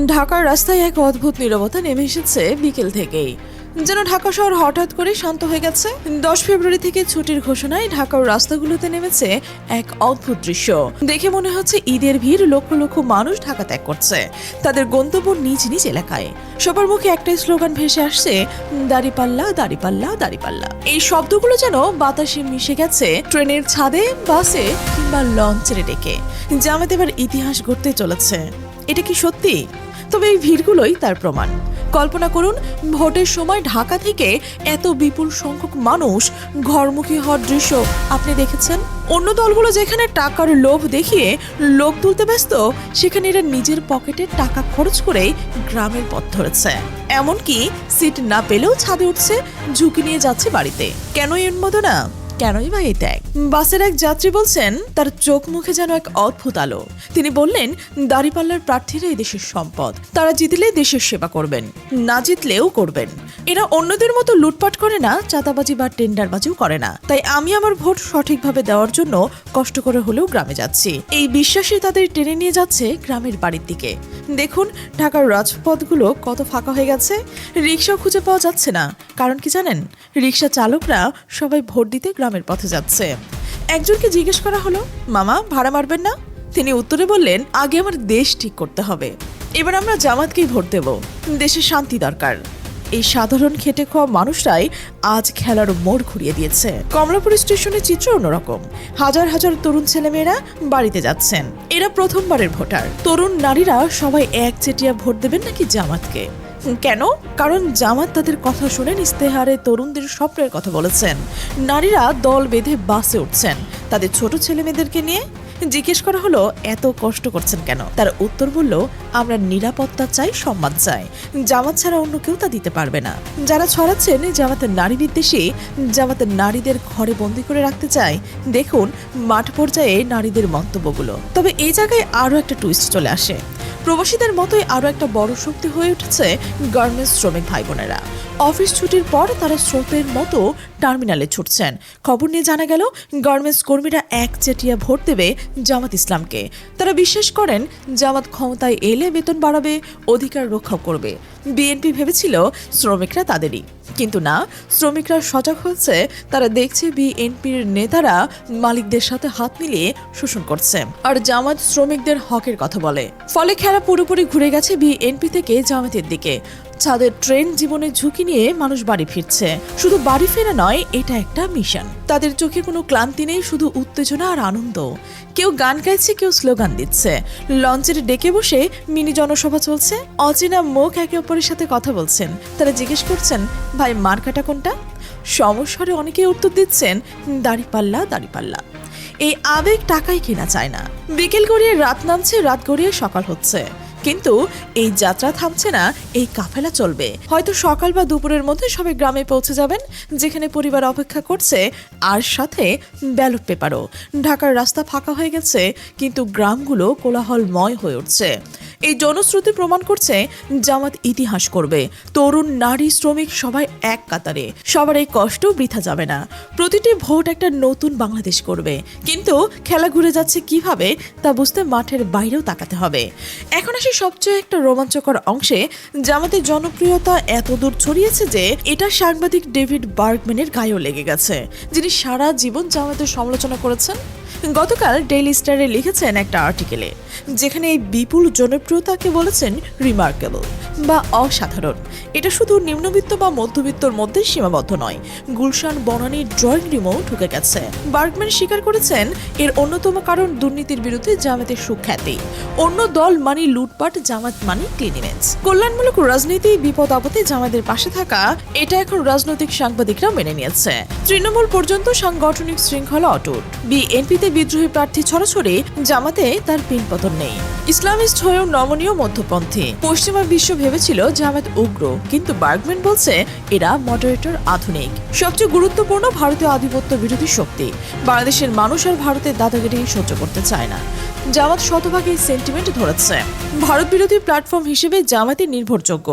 ঢাকার রাস্তায় এক অদ্ভুত নীরবতা নেমে এসেছে বিকেল থেকেই। যেন ঢাকা শহর হঠাৎ করে শান্ত হয়ে গেছে। 10 ফেব্রুয়ারি থেকে ছুটির ঘোষণায় ঢাকার রাস্তাগুলোতে নেমেছে এক অদ্ভুত দৃশ্য। দেখে মনে হচ্ছে ঈদের ভিড়, লক্ষ লক্ষ মানুষ ঢাকা ত্যাগ করছে তাদের গন্তব্য নিজ নিজ এলাকায়। সবার মুখে একটাই স্লোগান ভেসে আসছে, দাঁড়িপাল্লা দাঁড়িপাল্লা দাঁড়িপাল্লা। এই শব্দগুলো যেন বাতাসে মিশে গেছে ট্রেনের ছাদে, বাসে কিংবা লঞ্চের ডেকে। জামাত এবার ইতিহাস গড়তে চলেছে। এটা কি সত্যি? তবে এই ভিড়গুলোই তার প্রমাণ। কল্পনা করুন, ভোটের সময় ঢাকা থেকে এত বিপুল সংখ্যক মানুষ ঘরমুখী হওয়ার দৃশ্য আপনি দেখেছেন? অন্য দলগুলো যেখানে টাকার লোভ দেখিয়ে লোক তুলতে ব্যস্ত, সেখানে এরা নিজের পকেটে টাকা খরচ করেই গ্রামের পথ ধরেছে। এমনকি সিট না পেলেও ছাদে উঠছে, ঝুঁকি নিয়ে যাচ্ছে বাড়িতে। কেন এর মতো না? কেনই বা এই ত্যাগ? বাসের এক যাত্রী বলছেন, তার চোখ মুখে যেন এক অদ্ভুত আলো। তিনি বললেন, দাঁড়িপাল্লার প্রার্থীরা এই দেশের সম্পদ। তারা জিতলে দেশের সেবা করবেন, না জিতলেও করবেন। এরা অন্যদের মতো লুটপাট করে না, চাঁদাবাজি বা টেন্ডারবাজিও করে না। তাই আমি আমার ভোট সঠিকভাবে দেওয়ার জন্য কষ্ট করে হলেও গ্রামে যাচ্ছি। এই বিশ্বাসই তাদের টেনে নিয়ে যাচ্ছে গ্রামের বাড়ির দিকে। দেখুন, ঢাকার রাজপথগুলো কত ফাঁকা হয়ে গেছে। রিক্সা খুঁজে পাওয়া যাচ্ছে না। কারণ কি জানেন? রিক্সা চালকরা সবাই ভোট দিতে গ্রামের পথে যাচ্ছে। একজনকে জিজ্ঞেস করা হলো, মামা ভাড়া মারবেন না? তিনি উত্তরে বললেন, আগে আমার দেশ ঠিক করতে হবে, এবার আমরা জামাতকেই ভোট দেব। দেশে শান্তি দরকার। এই সাধারণ খেটে খাওয়া মানুষরাই আজ খেলার মোড় ঘুরিয়ে দিয়েছে। কমলাপুর স্টেশনের চিত্র অন্যরকম। হাজার হাজার তরুণ ছেলেমেয়েরা বাড়িতে যাচ্ছেন। এরা প্রথমবারের ভোটার। তরুণ নারীরা সবাই একচেটিয়া ভোট দেবেন নাকি জামাতকে? কেন? কারণ জামাত তাদের কথা শুনে ইস্তেহারে তরুণদের স্বপ্নের কথা বলেছেন। নারীরা দল বেঁধে বাসে উঠছেন তাদের ছোট ছেলে মেয়েদেরকে নিয়ে। জিজ্ঞেস করা হলো, এত কষ্ট করছেন কেন? তার উত্তর বলল, আমরা নিরাপত্তা চাই, সম্মান চাই। জামাত ছাড়া অন্য কেউ তা দিতে পারবে না। যারা ছড়াচ্ছেন জামাতের নারী বিদ্বেষী, জামাতের নারীদের ঘরে বন্দি করে রাখতে চায়, দেখুন মাঠ পর্যায়ে নারীদের মন্তব্যগুলো। তবে এই জায়গায় আরো একটা টুইস্ট চলে আসে। প্রবাসীদের মতোই আরো একটা বড় শক্তি হয়ে উঠেছে গার্মেন্টস শ্রমিক ভাই বোনেরা। অফিস ছুটির পর তারা স্রোতের মতো টার্মিনালে ছুটছেন। খবর নিয়ে জানা গেল, গার্মেন্টস কর্মীরা একচেটিয়া ভোট দেবে জামাত ইসলামকে। তারা বিশ্বাস করেন, জামাত ক্ষমতায় এলে বেতন বাড়াবে, অধিকার রক্ষা করবে। বিএনপি ভেবেছিল শ্রমিকরা তাদেরই, কিন্তু না, শ্রমিকরা সজাগ হয়েছে। তারা দেখছে বিএনপির নেতারা মালিকদের সাথে হাত মিলিয়ে শোষণ করছে, আর জামাত শ্রমিকদের হকের কথা বলে। ফলে খেলা পুরোপুরি ঘুরে গেছে বিএনপি থেকে জামাতের দিকে। ছাদের ট্রেন জীবনের ঝুঁকি নিয়ে মানুষ বাড়ি ফিরছে। শুধু বাড়ি ফেরা নয়, এটা একটা মিশন। তাদের চোখে কোনো ক্লান্তি নেই, শুধু উত্তেজনা আর আনন্দ। কেউ গান গাইছে, কেউ স্লোগান দিচ্ছে। লঞ্চের ডেকে বসে মিনি জনসভা চলছে। অচেনা মুখ একে অপরের সাথে কথা বলছেন। তারা জিজ্ঞেস করছেন, ভাই মার্কাটা কোনটা? সমস্যারে অনেকেই উত্তর দিচ্ছেন, দাঁড়িপাল্লা দাঁড়িপাল্লা। এই আবেগ টাকাই কেনা চায় না। বিকেল গড়িয়ে রাত নামছে, রাত গড়িয়ে সকাল হচ্ছে, কিন্তু এই যাত্রা থামছে না। এই কাফেলা চলবে। হয়তো সকাল বা দুপুরের মধ্যে সবাই গ্রামে পৌঁছে যাবেন, যেখানে পরিবার অপেক্ষা করছে, আর সাথে ব্যালট পেপারও। ঢাকার রাস্তা ফাঁকা হয়ে গেছে, কিন্তু গ্রামগুলো কোলাহলময় হয়ে উঠছে। এই জনশ্রুতি প্রমাণ করছে, জামাত ইতিহাস করবে। তরুণ, নারী, শ্রমিক সবাই এক কাতারে। সবার এই কষ্ট বৃথা যাবে না। প্রতিটি ভোট একটা নতুন বাংলাদেশ করবে। কিন্তু খেলা ঘুরে যাচ্ছে কিভাবে তা বুঝতে মাঠের বাইরেও তাকাতে হবে। এখন আসে সবচেয়ে একটা রোমাঞ্চকর অংশে। জামাতের জনপ্রিয়তা এত দূর ছড়িয়েছে যে এটা সাংবাদিক ডেভিড বার্গম্যানের গায়েও লেগে গেছে, যিনি সারা জীবন জামাতের সমালোচনা করেছেন। গতকাল ডেইলি স্টারে লিখেছেন একটা আর্টিকেলে, যেখানে এই বিপুল জনপ্রিয়তাকে বলেছেন রিমার্কেবল বা অসাধারণ। এটা শুধু নিম্নবিত্ত বা মধ্যবিত্তর মধ্যে সীমাবদ্ধ নয়, গুলশান বনানীর ড্রয়িং রুমেও ঢুকে গেছে। বার্গম্যান স্বীকার করেছেন, এর অন্যতম কারণ দুর্নীতির বিরুদ্ধে জামাতের সুখ্যাতি। অন্য দল মানি লুটপাট, জামাত মানি ক্লিনিনেস। কল্যাণমূলক রাজনীতি, বিপদ আপদে জামাতের পাশে থাকা, এটা এখন রাজনৈতিক সাংবাদিকরা মেনে নিয়েছে। তৃণমূল পর্যন্ত সাংগঠনিক শৃঙ্খলা অটুট। বিএনপিতে বিদ্রোহী প্রার্থী ছড়াছড়ি, জামাতে তার পিনপতন নেই। ইসলামিস্ট হয়েও নমনীয় মধ্যপন্থী। পশ্চিমা বিশ্ব ভেবেছিল জামাত উগ্র, কিন্তু বার্গম্যান বলছে এরা মডারেটর, আধুনিক। সবচেয়ে গুরুত্বপূর্ণ, ভারতীয় আধিপত্য বিরোধী শক্তি। বাংলাদেশের মানুষ আর ভারতের দাদাগিরি সহ্য করতে চায় না। জামাত শতভাগ এই সেন্টিমেন্ট ধরেছে। ভারত বিরোধী প্ল্যাটফর্ম হিসেবে জামাতে নির্ভরযোগ্য।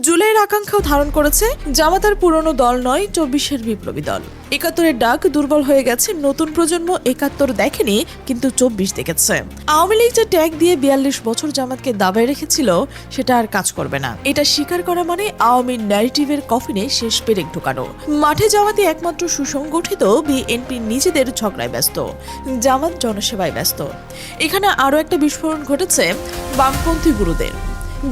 জুলাইয়ের আকাঙ্ক্ষাও ধারণ করেছে জামাতার পুরনো দল নয় 24-এর বিপ্লবী দল। 71-এর ডাক দুর্বল হয়ে গেছে, নতুন প্রজন্ম 71 দেখেনি কিন্তু 24 দেখেছে। আওয়ামী লীগ যে ট্যাগ দিয়ে 42 বছর জামাতকে দাবায় রেখেছিল সেটা আর কাজ করবে না। এটা স্বীকার করা মানে আওয়ামী ন্যারেটিভের কফিনে শেষ পেরেক ঢোকানো। মাঠে জামাতে একমাত্র সুসংগঠিত, বিএনপি নিজেদের ঝগড়ায় ব্যস্ত, জামাত জনসেবায় ব্যস্ত। এখানে আরও একটা বিস্ফোরণ ঘটেছে বামপন্থী গুরুদের।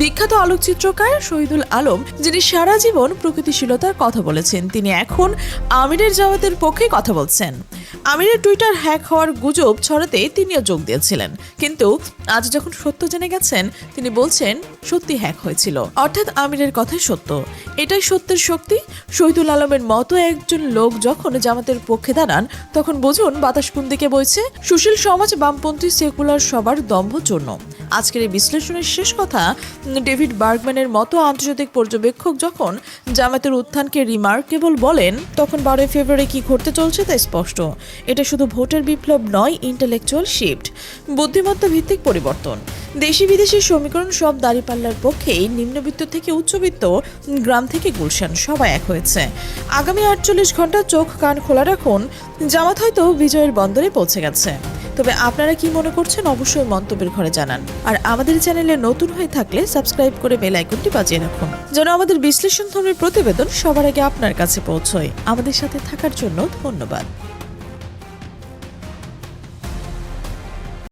বিখ্যাত আলোকচিত্রকার শহীদুল আলম, যিনি সারা জীবন প্রগতিশীলতার কথা বলেছেন, তিনি এখন আমিরের জামাতের পক্ষে কথা বলছেন। আমিরের টুইটার হ্যাক হওয়ার গুজব ছড়াতে তিনিও যোগ দিয়েছিলেন, কিন্তু আজ যখন সত্য জেনে গেছেন তিনি বলছেন সত্যি হ্যাক হয়েছিল, অর্থাৎ আমিরের কথাই সত্য। এটাই সত্যের শক্তি। শহীদুল আলমের মতো একজন লোক যখন জামাতের পক্ষে দাঁড়ান তখন বুঝুন বাতাস কোন দিকে বইছে। সুশীল সমাজ, বামপন্থী, সেকুলার সবার দম্ভ জন্য। আজকের এই বিশ্লেষণের শেষ কথা, ডেভিড বার্গম্যানের মতো আন্তর্জাতিক পর্যবেক্ষক যখন জামাতের উত্থানকে রিমার্কেবল বলেন, তখন 12 ফেব্রুয়ারি কি ঘটতে চলছে তা স্পষ্ট। এটা শুধু ভোটের বিপ্লব নয়, ইন্টেলেকচুয়াল শিফট, বুদ্ধিমত্তা ভিত্তিক পরিবর্তন। দেশি বিদেশি সমীকরণ সব দাঁড়িপাল্লার পক্ষেই, নিম্নবিত্ত থেকে উচ্চবিত্ত, গ্রাম থেকে গুলশান, সবাই এক হয়েছে। আগামী 48 ঘন্টা চোখ কান খোলা রাখুন, জামাত হয়তো বিজয়ের বন্দরে পৌঁছে গেছে। তবে আপনারা কি মনে করছেন অবশ্যই মন্তব্যের ঘরে জানান। আর আমাদের চ্যানেলে নতুন হয়ে থাকলে সাবস্ক্রাইব করে বেল আইকনটি বাজিয়ে রাখুন, যেন আমাদের বিশ্লেষণধর্মী প্রতিবেদন সবার আগে আপনার কাছে পৌঁছয়। আমাদের সাথে থাকার জন্য ধন্যবাদ।